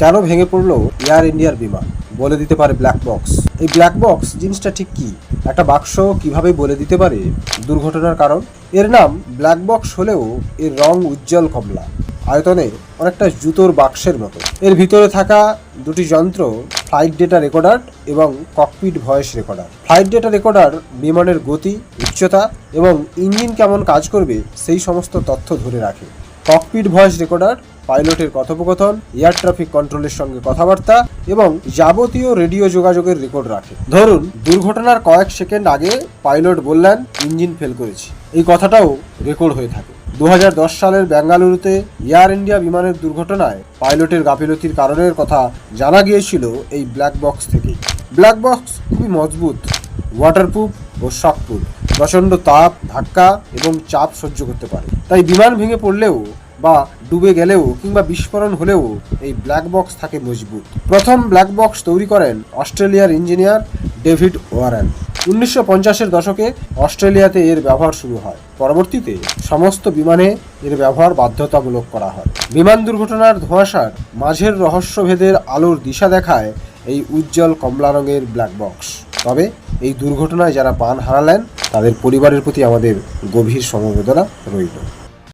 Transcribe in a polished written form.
কেন ভেঙে পড়লো এয়ার ইন্ডিয়ার বিমান? বলে দিতে পারে ব্ল্যাক বক্স। এই ব্ল্যাক বক্স জিনিসটা ঠিক কি? একটা বাক্স কিভাবে বলে দিতে পারে দুর্ঘটনার কারণ? এর নাম ব্ল্যাক বক্স হলেও এর রং উজ্জ্বল কমলা, আয়তনে অনেকটা জুতোর বাক্সের মতো। এর ভিতরে থাকা দুটি যন্ত্র ফ্লাইট ডেটা রেকর্ডার এবং cockpit voice recorder. Flight data recorder বিমানের গতি, উচ্চতা এবং ইঞ্জিন কেমন কাজ করবে সেই সমস্ত তথ্য ধরে রাখে। ককপিট ভয়েস রেকর্ডার পাইলটের কথোপকথন, এয়ার ট্রাফিক কন্ট্রোলের সঙ্গে কথাবার্তা এবং যাবতীয় রেডিও যোগাযোগের রেকর্ড রাখে। ধরুন দুর্ঘটনার কয়েক সেকেন্ড আগে পাইলট বললেন ইঞ্জিন ফেল করেছি, এই কথাটাও রেকর্ড হয়ে থাকে। 2010 সালের বেঙ্গালুরুতে এয়ার ইন্ডিয়া বিমানের দুর্ঘটনায় পাইলটের গাফিলতির কারণের কথা জানা গিয়েছিল এই ব্ল্যাক বক্স থেকেই। ব্ল্যাক বক্স খুবই মজবুত, ওয়াটারপ্রুফ ও শকপ্রুফ, প্রচণ্ড তাপ, ধাক্কা এবং চাপ সহ্য করতে পারে। তাই বিমান ভেঙে পড়লেও বা ডুবে গেলেও কিংবা বিস্ফোরণ হলেও এই ব্ল্যাক বক্স থাকে মজবুত। প্রথম ব্ল্যাক বক্স তৈরি করেন অস্ট্রেলিয়ার ইঞ্জিনিয়ার ডেভিড ওয়ারেন। 1950-এর দশকে অস্ট্রেলিয়াতে এর ব্যবহার শুরু হয়। পরবর্তীতে সমস্ত বিমানে এর ব্যবহার বাধ্যতামূলক করা হয়। বিমান দুর্ঘটনার ধোঁয়াশার মাঝের রহস্যভেদের আলোর দিশা দেখায় এই উজ্জ্বল কমলা রঙের ব্ল্যাক বক্স। তবে এই দুর্ঘটনায় যারা প্রাণ হারালেন তাদের পরিবারের প্রতি আমাদের গভীর সমবেদনা রইল।